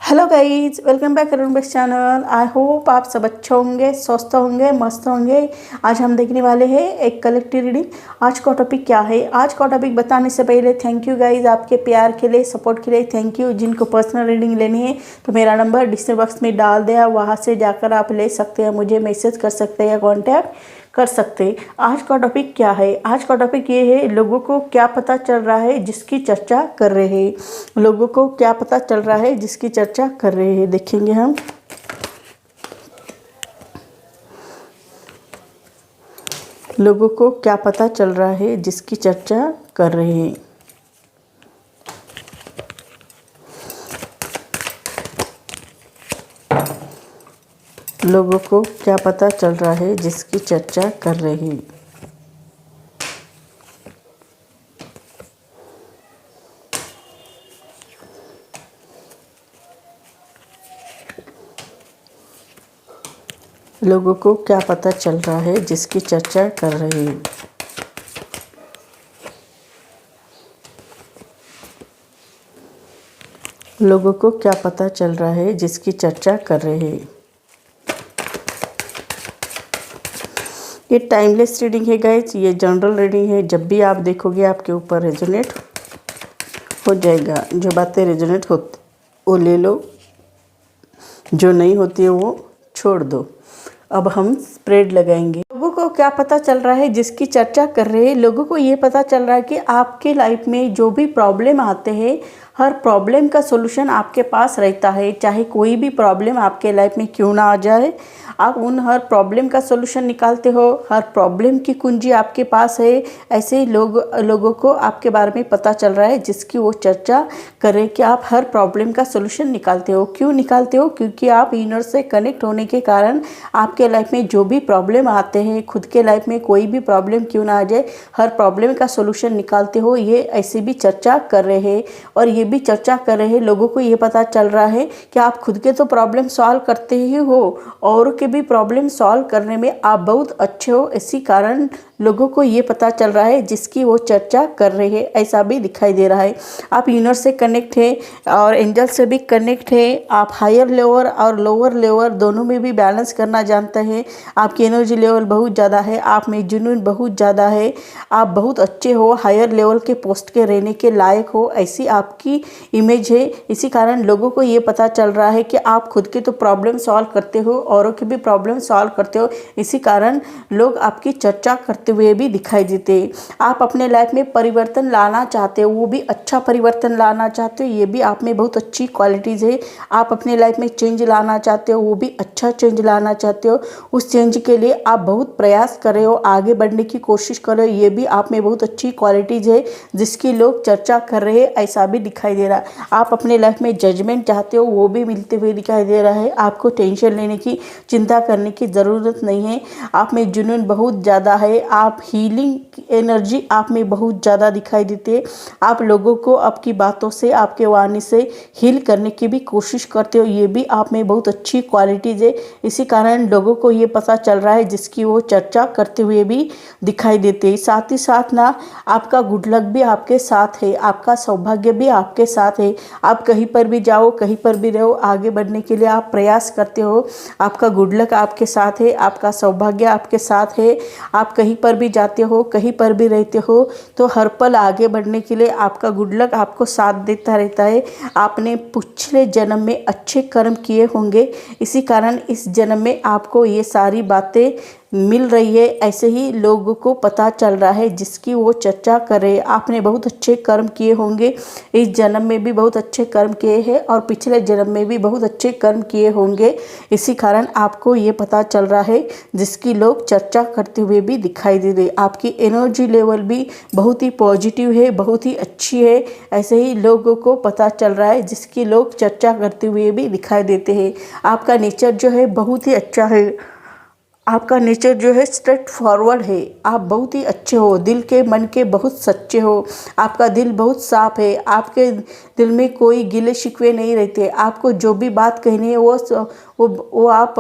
Hello guys, welcome back Arun best channel. I hope आप सब अच्छे होंगे, स्वस्थ होंगे, मस्त होंगे। आज हम देखने वाले हैं एक कलेक्टिव रीडिंग। आज का टॉपिक क्या है? आज का टॉपिक बताने से पहले थैंक यू गाइज, आपके प्यार के लिए, सपोर्ट के लिए थैंक यू। जिनको पर्सनल रीडिंग लेनी है तो मेरा नंबर डिस्क्रिप्शन बॉक्स में डाल दिया, वहाँ से जाकर आप ले सकते हैं, मुझे मैसेज कर सकते हैं या कॉन्टैक्ट कर सकते हैं। आज का टॉपिक क्या है? आज का टॉपिक ये है, लोगों को क्या पता चल रहा है जिसकी चर्चा कर रहे हैं। लोगों को क्या पता चल रहा है जिसकी चर्चा कर रहे हैं, देखेंगे हम। लोगों को क्या पता चल रहा है जिसकी चर्चा कर रहे हैं। लोगों को क्या पता चल रहा है जिसकी चर्चा कर रहे हैं। लोगों को क्या पता चल रहा है जिसकी चर्चा कर रहे हैं। लोगों को क्या पता चल रहा है जिसकी चर्चा कर रहे हैं। ये टाइमलेस रीडिंग है गाइज, ये जनरल रीडिंग है। जब भी आप देखोगे आपके ऊपर रेजोनेट हो जाएगा। जो बातें रेजोनेट होती वो ले लो, जो नहीं होती है वो छोड़ दो। अब हम स्प्रेड लगाएंगे। लोगों को क्या पता चल रहा है जिसकी चर्चा कर रहे हैं। लोगों को ये पता चल रहा है कि आपके लाइफ में जो भी प्रॉब्लम आते हैं, हर प्रॉब्लम का सॉल्यूशन आपके पास रहता है। चाहे कोई भी प्रॉब्लम आपके लाइफ में क्यों ना आ जाए, आप उन हर प्रॉब्लम का सॉल्यूशन निकालते हो। हर प्रॉब्लम की कुंजी आपके पास है। ऐसे ही लोगों को आपके बारे में पता चल रहा है जिसकी वो चर्चा करे कि आप हर प्रॉब्लम का सॉल्यूशन निकालते हो। क्यों निकालते हो? क्योंकि आप इनर से कनेक्ट होने के कारण आपके लाइफ में जो भी प्रॉब्लम आते हैं, खुद के लाइफ में कोई भी प्रॉब्लम क्यों ना आ जाए, हर प्रॉब्लम का सॉल्यूशन निकालते हो। ये ऐसे भी चर्चा कर रहे हैं और ये भी चर्चा कर रहे हैं। लोगों को ये पता चल रहा है कि आप खुद के तो प्रॉब्लम सॉल्व करते ही हो, और के भी प्रॉब्लम सॉल्व करने में आप बहुत अच्छे हो। इसी कारण लोगों को ये पता चल रहा है जिसकी वो चर्चा कर रहे हैं। ऐसा भी दिखाई दे रहा है। आप यूनिवर्स से कनेक्ट है और एंजल से भी कनेक्ट है। आप हायर लेवल और लोअर लेवल दोनों में भी बैलेंस करना जानते हैं। आपकी एनर्जी लेवल बहुत ज़्यादा है, आप में जुनून बहुत ज़्यादा है। आप बहुत अच्छे हो, हायर लेवल के पोस्ट के रहने के लायक हो, ऐसी आपकी इमेज है। इसी कारण लोगों को ये पता चल रहा है कि आप खुद के तो प्रॉब्लम सॉल्व करते हो, औरों के भी प्रॉब्लम सॉल्व करते हो। इसी कारण लोग आपकी चर्चा करते हुए भी दिखाई देते। आप अपने लाइफ में परिवर्तन लाना चाहते हो, वो भी अच्छा परिवर्तन लाना चाहते हो। ये भी आप में बहुत अच्छी क्वालिटीज़ है। आप अपने लाइफ में चेंज लाना चाहते हो, वो भी अच्छा चेंज लाना चाहते हो। उस चेंज के लिए आप बहुत प्रयास कर रहे हो, आगे बढ़ने की कोशिश कर रहे हो। ये भी आप में बहुत अच्छी क्वालिटीज़ है जिसकी लोग चर्चा कर रहे हैं। ऐसा भी दिखाई दे रहा है। आप अपने लाइफ में जजमेंट चाहते हो, वो भी मिलते हुए दिखाई दे रहा है। आपको टेंशन लेने की, चिंता करने की ज़रूरत नहीं है। आप में जुनून बहुत ज़्यादा है। आप हीलिंग एनर्जी आप में बहुत ज़्यादा दिखाई देती है। आप लोगों को आपकी बातों से, आपके वाणी से हील करने की भी कोशिश करते हो। ये भी आप में बहुत अच्छी क्वालिटीज़ है। इसी कारण लोगों को ये पता चल रहा है जिसकी वो चर्चा करते हुए भी दिखाई देते हैं। साथ ही साथ ना, आपका गुड लक भी आपके साथ है, आपका सौभाग्य भी आपके साथ है। आप कहीं पर भी जाओ, कहीं पर भी रहो, आगे बढ़ने के लिए आप प्रयास करते हो। आपका गुड लक आपके साथ है, आपका सौभाग्य आपके साथ है। आप कहीं पर भी जाते हो, कहीं पर भी रहते हो, तो हर पल आगे बढ़ने के लिए आपका गुड लक आपको साथ देता रहता है। आपने पिछले जन्म में अच्छे कर्म किए होंगे, इसी कारण इस जन्म में आपको ये सारी बातें मिल रही है। ऐसे ही लोगों को पता चल रहा है जिसकी वो चर्चा करे। आपने बहुत अच्छे कर्म किए होंगे, इस जन्म में भी बहुत अच्छे कर्म किए हैं और पिछले जन्म में भी बहुत अच्छे कर्म किए होंगे। इसी कारण आपको ये पता चल रहा है जिसकी लोग चर्चा करते हुए भी दिखाई दे रही। आपकी एनर्जी लेवल भी बहुत ही पॉजिटिव है, बहुत ही अच्छी है। ऐसे ही लोगों को पता चल रहा है जिसकी लोग चर्चा करते हुए भी दिखाई देते हैं। आपका नेचर जो है बहुत ही अच्छा है। आपका नेचर जो है स्ट्रेट फॉरवर्ड है। आप बहुत ही अच्छे हो, दिल के मन के बहुत सच्चे हो। आपका दिल बहुत साफ है। आपके दिल में कोई गिले शिकवे नहीं रहते। आपको जो भी बात कहनी है वो आप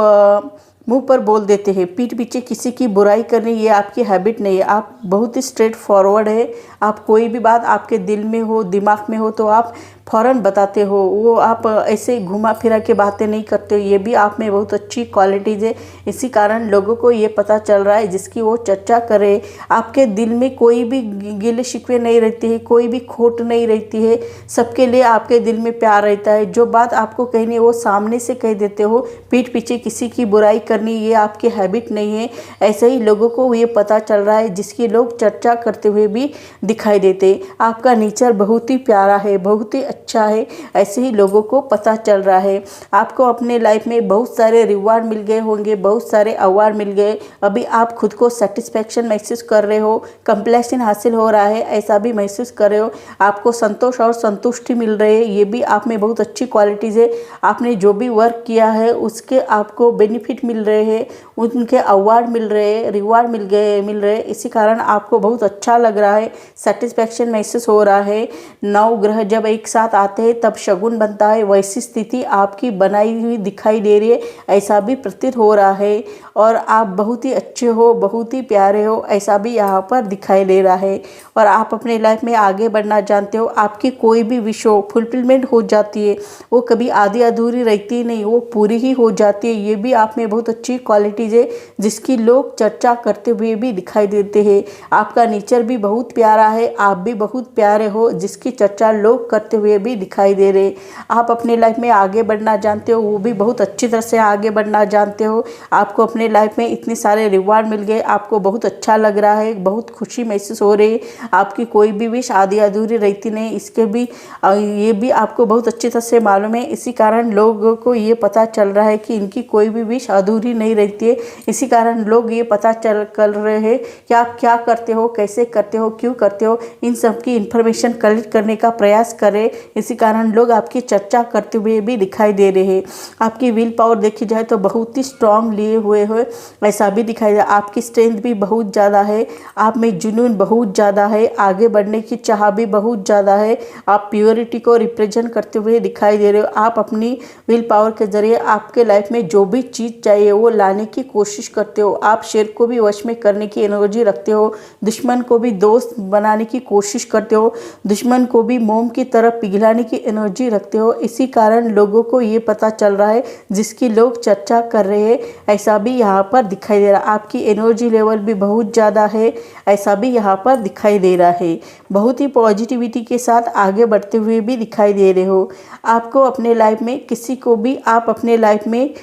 मुंह पर बोल देते हैं। पीठ पीछे किसी की बुराई करनी ये आपकी हैबिट नहीं है। आप बहुत ही स्ट्रेट फॉरवर्ड है। आप कोई भी बात आपके दिल में हो, दिमाग में हो तो आप फ़ौरन बताते हो। वो आप ऐसे घुमा फिरा के बातें नहीं करते हो। ये भी आप में बहुत अच्छी क्वालिटीज़ है। इसी कारण लोगों को ये पता चल रहा है जिसकी वो चर्चा करे। आपके दिल में कोई भी गिले शिकवे नहीं रहते हैं, कोई भी खोट नहीं रहती है। सबके लिए आपके दिल में प्यार रहता है। जो बात आपको कहनी है वो सामने से कह देते हो। पीठ पीछे किसी की बुराई करनी ये आपकी हैबिट नहीं है। ऐसे ही लोगों को ये पता चल रहा है जिसकी लोग चर्चा करते हुए भी दिखाई देते। आपका नेचर बहुत ही प्यारा है, बहुत ही अच्छा है। ऐसे ही लोगों को पता चल रहा है। आपको अपने लाइफ में बहुत सारे रिवार्ड मिल गए होंगे, बहुत सारे अवार्ड मिल गए। अभी आप खुद को सेटिस्फैक्शन महसूस कर रहे हो, कंप्लेशन हासिल हो रहा है, ऐसा भी महसूस कर रहे हो। आपको संतोष और संतुष्टि मिल रही है। ये भी आप में बहुत अच्छी क्वालिटीज़ है। आपने जो भी वर्क किया है उसके आपको बेनिफिट मिल रहे हैं, उनके अवार्ड मिल रहे हैं, रिवार्ड मिल रहे। इसी कारण आपको बहुत अच्छा लग रहा है, सेटिस्फैक्शन महसूस हो रहा है। 9 ग्रह जब एक साथ आते हैं तब शगुन बनता है। वैसी स्थिति आपकी बनाई हुई दिखाई दे रही है, ऐसा भी प्रतीत हो रहा है। और आप बहुत ही अच्छे हो, बहुत ही प्यारे हो, ऐसा भी यहाँ पर दिखाई दे रहा है। और आप अपने लाइफ में आगे बढ़ना जानते हो। आपकी कोई भी विश हो फुलफिलमेंट हो जाती है। वो कभी आधी अधूरी रहती नहीं, वो पूरी ही हो जाती है। ये भी आप में बहुत अच्छी क्वालिटीज़ है जिसकी लोग चर्चा करते हुए भी दिखाई देते हैं। आपका नेचर भी बहुत प्यारा है, आप भी बहुत प्यारे हो, जिसकी चर्चा लोग करते हुए भी दिखाई दे रहे। आप अपने लाइफ में आगे बढ़ना जानते हो, वो भी बहुत अच्छी तरह से आगे बढ़ना जानते हो। आपको अपने लाइफ में इतने सारे रिवार्ड मिल गए, आपको बहुत अच्छा लग रहा है, बहुत खुशी महसूस हो रही है। आपकी कोई भी विश आधी अधूरी रहती नहीं, इसके भी ये भी आपको बहुत अच्छी तरह से मालूम है। इसी कारण लोगों को ये पता चल रहा है कि इनकी कोई भी विश अधूरी नहीं रहती है। इसी कारण लोग ये पता कर रहे हैं कि आप क्या करते हो, कैसे करते हो, क्यों करते हो। इन सब की इन्फॉर्मेशन कलेक्ट करने का प्रयास करें। इसी कारण लोग आपकी चर्चा करते हुए भी दिखाई दे रहे हैं। आपकी विल पावर देखी जाए तो बहुत ही स्ट्रांग लिए हुए हो, ऐसा भी दिखाई दे। आपकी स्ट्रेंथ भी बहुत ज़्यादा है, आप में जुनून बहुत ज़्यादा है, आगे बढ़ने की चाह भी बहुत ज़्यादा है। आप प्योरिटी को रिप्रेजेंट करते हुए दिखाई दे रहे हो। आप अपनी विल पावर के जरिए आपके लाइफ में जो भी चीज़ चाहिए वो लाने की कोशिश करते हो। आप शेर को भी वश में करने की एनर्जी रखते हो, दुश्मन को भी दोस्त बनाने की कोशिश करते हो, दुश्मन को भी मोम की तरह पिघलाने की एनर्जी रखते हो। इसी कारण लोगों को ये पता चल रहा है जिसकी लोग चर्चा कर रहे हैं, ऐसा भी यहाँ पर दिखाई दे रहा है। आपकी एनर्जी लेवल भी बहुत ज़्यादा है, ऐसा भी यहाँ पर दिखाई दे रहा है। बहुत ही पॉजिटिविटी के साथ आगे बढ़ते हुए भी दिखाई दे रहे हो। आपको अपने लाइफ में किसी को भी आप अपने लाइफ में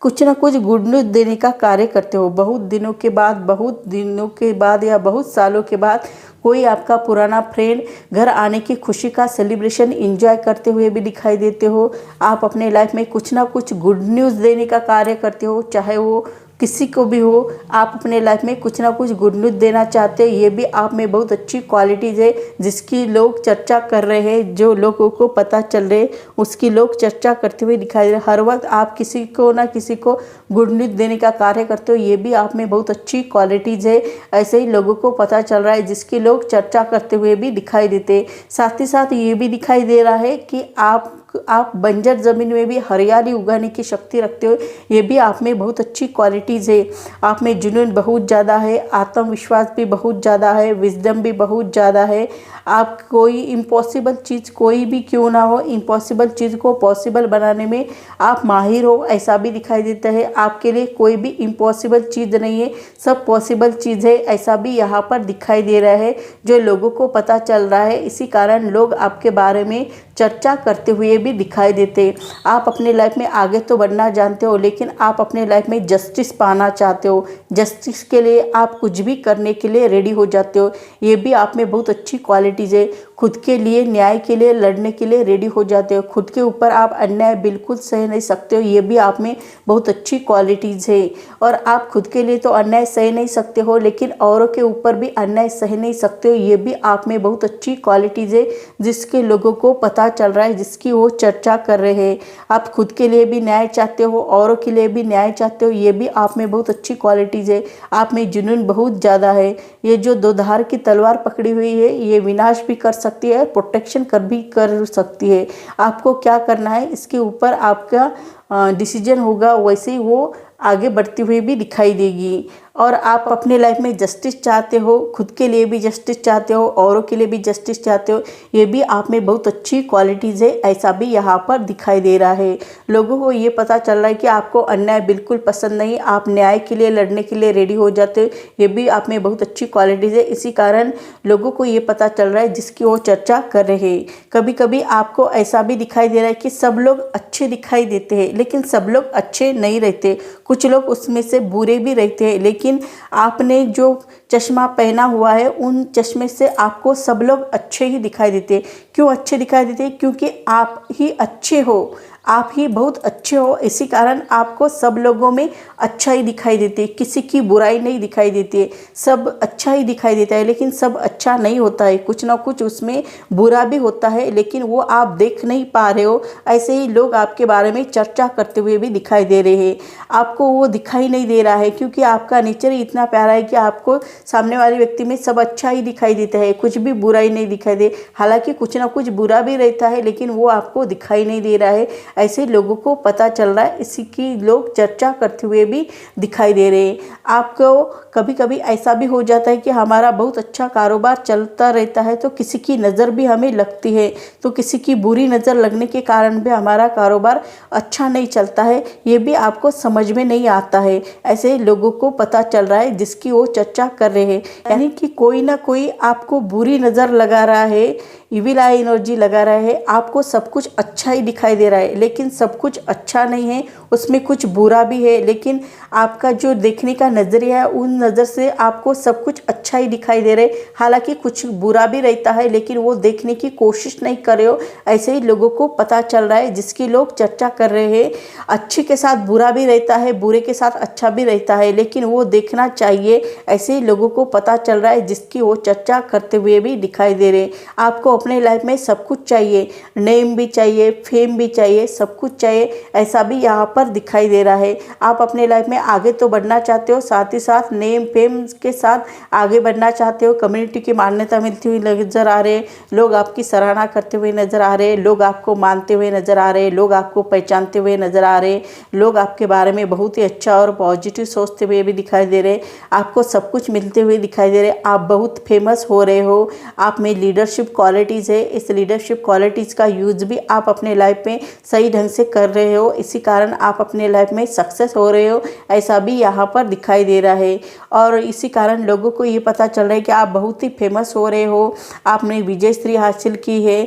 कुछ ना कुछ गुड न्यूज़ देने का कार्य करते हो। बहुत दिनों के बाद या बहुत सालों के बाद कोई आपका पुराना फ्रेंड घर आने की खुशी का सेलिब्रेशन एंजॉय करते हुए भी दिखाई देते हो। आप अपने लाइफ में कुछ ना कुछ गुड न्यूज़ देने का कार्य करते हो, चाहे वो किसी को भी हो। आप अपने लाइफ में कुछ ना कुछ गुड न्यूज़ देना चाहते हो। ये भी आप में बहुत अच्छी क्वालिटीज़ है जिसकी लोग चर्चा कर रहे हैं। जो लोगों को पता चल रहे उसकी लोग चर्चा करते हुए दिखाई दे रहे। हर वक्त आप किसी को ना किसी को गुड न्यूज़ देने का कार्य करते हो। ये भी आप में बहुत अच्छी क्वालिटीज़ है। ऐसे ही लोगों को पता चल रहा है जिसकी लोग चर्चा करते हुए भी दिखाई देते। साथ ही साथ ये भी दिखाई दे रहा है कि आप बंजर ज़मीन में भी हरियाली उगाने की शक्ति रखते हो। ये भी आप में बहुत अच्छी क्वालिटीज़ है। आप में जुनून बहुत ज़्यादा है, आत्मविश्वास भी बहुत ज़्यादा है, विजडम भी बहुत ज़्यादा है। आप कोई इम्पॉसिबल चीज़ कोई भी क्यों ना हो, इम्पॉसिबल चीज़ को पॉसिबल बनाने में आप माहिर हो, ऐसा भी दिखाई देता है। आपके लिए कोई भी इम्पॉसिबल चीज़ नहीं है, सब पॉसिबल चीज़ है, ऐसा भी यहाँ पर दिखाई दे रहा है जो लोगों को पता चल रहा है। इसी कारण लोग आपके बारे में चर्चा करते हुए भी दिखाई देते। आप अपने लाइफ में आगे तो बढ़ना जानते हो, लेकिन आप अपने लाइफ में जस्टिस पाना चाहते हो। जस्टिस के लिए आप कुछ भी करने के लिए रेडी हो जाते हो। ये भी आप में बहुत अच्छी क्वालिटीज़ है। खुद के लिए न्याय के लिए लड़ने के लिए रेडी हो जाते हो। खुद के ऊपर आप अन्याय बिल्कुल सह नहीं सकते हो। ये भी आप में बहुत अच्छी क्वालिटीज़ है। और आप खुद के लिए तो अन्याय सह नहीं सकते हो, लेकिन औरों के ऊपर भी अन्याय सह नहीं सकते हो। ये भी आप में बहुत अच्छी क्वालिटीज़ है जिसके लोगों को पता चल रहा है, जिसकी वो चर्चा कर रहे हैं। आप खुद के लिए भी न्याय चाहते हो, औरों के लिए भी न्याय चाहते हो। ये भी आप में बहुत अच्छी क्वालिटीज़ है। आप में जुनून बहुत ज़्यादा है। ये जो दो धार की तलवार पकड़ी हुई है ये विनाश भी कर सकती है, प्रोटेक्शन कर सकती है। आपको क्या करना है इसके ऊपर आपका डिसीजन होगा, वैसे ही वो आगे बढ़ती हुई भी दिखाई देगी। और आप अपने लाइफ में जस्टिस चाहते हो, खुद के लिए भी जस्टिस चाहते हो, औरों के लिए भी जस्टिस चाहते हो, ये भी आप में बहुत अच्छी क्वालिटीज़ है, ऐसा भी यहाँ पर दिखाई दे रहा है। लोगों को ये पता चल रहा है कि आपको अन्याय बिल्कुल पसंद नहीं, आप न्याय के लिए लड़ने के लिए रेडी हो जाते हो, ये भी आप में बहुत अच्छी क्वालिटीज़ है। इसी कारण लोगों को ये पता चल रहा है जिसकी वो चर्चा कर रहे हैं। कभी कभी आपको ऐसा भी दिखाई दे रहा है कि सब लोग अच्छे दिखाई देते हैं, लेकिन सब लोग अच्छे नहीं रहते, कुछ लोग उसमें से बुरे भी रहते हैं। लेकिन आपने जो चश्मा पहना हुआ है, उन चश्मे से आपको सब लोग अच्छे ही दिखाई देते हैं। क्यों अच्छे दिखाई देते हैं? क्योंकि आप ही अच्छे हो, आप ही बहुत अच्छे हो, इसी कारण आपको सब लोगों में अच्छा ही दिखाई देती है, किसी की बुराई नहीं दिखाई देती है, सब अच्छा ही दिखाई देता है। लेकिन सब अच्छा नहीं होता है, कुछ ना कुछ उसमें बुरा भी होता है, लेकिन वो आप देख नहीं पा रहे हो। ऐसे ही लोग आपके बारे में चर्चा करते हुए भी दिखाई दे रहे हैं, आपको वो दिखाई नहीं दे रहा है, क्योंकि आपका नेचर ही इतना प्यारा है कि आपको सामने वाले व्यक्ति में सब अच्छा ही दिखाई देता है, कुछ भी बुराई नहीं दिखाई दे। हालांकि कुछ ना कुछ बुरा भी रहता है, लेकिन वो आपको दिखाई नहीं दे रहा है। ऐसे लोगों को पता चल रहा है, इसी की लोग चर्चा करते हुए भी दिखाई दे रहे हैं। आपको कभी कभी ऐसा भी हो जाता है कि हमारा बहुत अच्छा कारोबार चलता रहता है, तो किसी की नज़र भी हमें लगती है, तो किसी की बुरी नज़र लगने के कारण भी हमारा कारोबार अच्छा नहीं चलता है, ये भी आपको समझ में नहीं आता है। ऐसे लोगों को पता चल रहा है जिसकी वो चर्चा कर रहे हैं, यानी कि कोई ना कोई आपको बुरी नज़र लगा रहा है, इविल आई एनर्जी लगा रहा है। आपको सब कुछ अच्छा ही दिखाई दे रहा है, लेकिन सब कुछ अच्छा नहीं है, उसमें कुछ बुरा भी है। लेकिन आपका जो देखने का नज़रिया है, उन नज़र से आपको सब कुछ अच्छा ही दिखाई दे रहा है। हालांकि कुछ बुरा भी रहता है, लेकिन वो देखने की कोशिश नहीं कर रहे हो। ऐसे ही लोगों को पता चल रहा है जिसकी लोग चर्चा कर रहे हैं। अच्छे के साथ बुरा भी रहता है, बुरे के साथ अच्छा भी रहता है, लेकिन वो देखना चाहिए। ऐसे ही लोगों को पता चल रहा है जिसकी वो चर्चा करते हुए भी दिखाई दे रहे हैं। आपको अपने लाइफ में सब कुछ चाहिए, नेम भी चाहिए, फेम भी चाहिए, सब कुछ चाहिए, ऐसा भी यहाँ पर दिखाई दे रहा है। आप अपने लाइफ में आगे तो बढ़ना चाहते हो, साथ ही साथ नेम फेम के साथ आगे बढ़ना चाहते हो। कम्युनिटी की मान्यता मिलती हुई नजर आ रहे हैं, लोग आपकी सराहना करते हुए नजर आ रहे हैं, लोग आपको मानते हुए नजर आ रहे हैं, लोग आपको पहचानते हुए नजर आ रहे हैं, लोग आपके बारे में बहुत ही अच्छा और पॉजिटिव सोचते हुए भी दिखाई दे रहे हैं। आपको सब कुछ मिलते हुए दिखाई दे रहे हैं, आप बहुत फेमस हो रहे हो, आप में लीडरशिप क्वालिटीज़ है। इस लीडरशिप क्वालिटीज़ का यूज़ भी आप अपने लाइफ में सही ढंग से कर रहे हो, इसी कारण आप अपने लाइफ में सक्सेस हो रहे हो, ऐसा भी यहाँ पर दिखाई दे रहा है। और इसी कारण लोगों को ये पता चल रहा है कि आप बहुत ही फेमस हो रहे हो, आपने विजयश्री हासिल की है,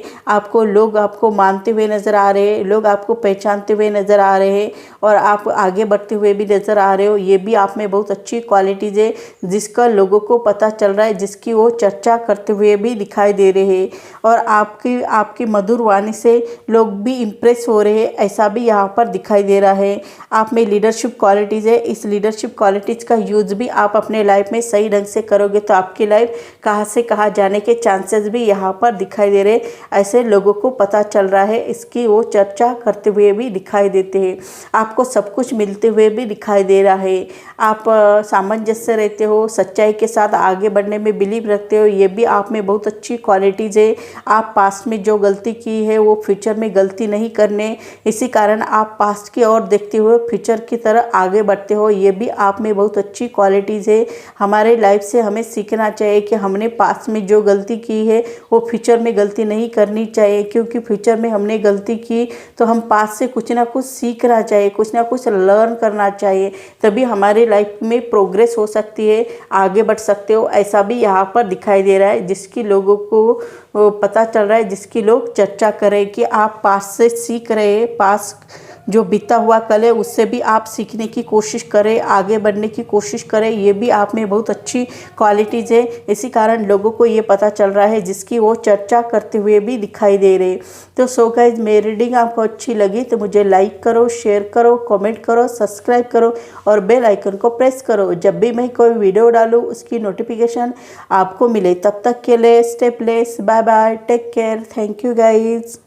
लोग आपको मानते हुए नज़र आ रहे हैं, लोग आपको पहचानते हुए नज़र आ रहे हैं, और आप आगे बढ़ते हुए भी नज़र आ रहे हो। ये भी आप में बहुत अच्छी क्वालिटीज़ है, जिसका लोगों को पता चल रहा है, जिसकी वो चर्चा करते हुए भी दिखाई दे रहे हैं। और आपकी मधुर वाणी से लोग भी इम्प्रेस हो रहे हैं, ऐसा भी यहाँ पर दिखाई दे रहा है। आप में लीडरशिप क्वालिटीज़ है, इस लीडरशिप क्वालिटीज़ का यूज़ भी आप अपने लाइफ में सही ढंग से करोगे तो आपकी लाइफ कहाँ से कहाँ जाने के चांसेस भी यहाँ पर दिखाई दे रहे हैं। ऐसे लोगों को पता चल रहा है, इसकी वो चर्चा करते हुए भी दिखाई देते हैं। आपको सब कुछ मिलते हुए भी दिखाई दे रहा है। आप सामंजस्य रहते हो, सच्चाई के साथ आगे बढ़ने में बिलीव रखते हो, ये भी आप में बहुत अच्छी क्वालिटीज़ है। आप पास्ट में जो गलती की है वो फ्यूचर में गलती नहीं करने, इसी कारण आप पास्ट की ओर देखते हुए फ्यूचर की तरह आगे बढ़ते हो, ये भी आप में बहुत अच्छी क्वालिटीज़ है। हमारे लाइफ से हमें सीखना चाहिए कि हमने पास्ट में जो गलती की है वो फ्यूचर में गलती नहीं करनी चाहिए, क्योंकि फ्यूचर में हमने गलती की तो हम पास्ट से कुछ ना कुछ सीखना चाहिए, कुछ ना कुछ लर्न करना चाहिए, तभी हमारे लाइफ में प्रोग्रेस हो सकती है, आगे बढ़ सकते हो। ऐसा भी यहाँ पर दिखाई दे रहा है, जिसकी लोगों को पता चल रहा है, जिसकी लोग चर्चा करें कि आप पास्ट से सीख रहे हैं, पास्ट जो बीता हुआ कल है उससे भी आप सीखने की कोशिश करें, आगे बढ़ने की कोशिश करें, ये भी आप में बहुत अच्छी क्वालिटीज़ है। इसी कारण लोगों को ये पता चल रहा है, जिसकी वो चर्चा करते हुए भी दिखाई दे रहे। तो सो गाइस, मेरी रीडिंग आपको अच्छी लगी तो मुझे लाइक करो, शेयर करो, कमेंट करो, सब्सक्राइब करो और बेल आइकन को प्रेस करो, जब भी मैं कोई वीडियो डालूँ उसकी नोटिफिकेशन आपको मिले। तब तक के लिए stay blessed, bye bye, take care, thank you guys.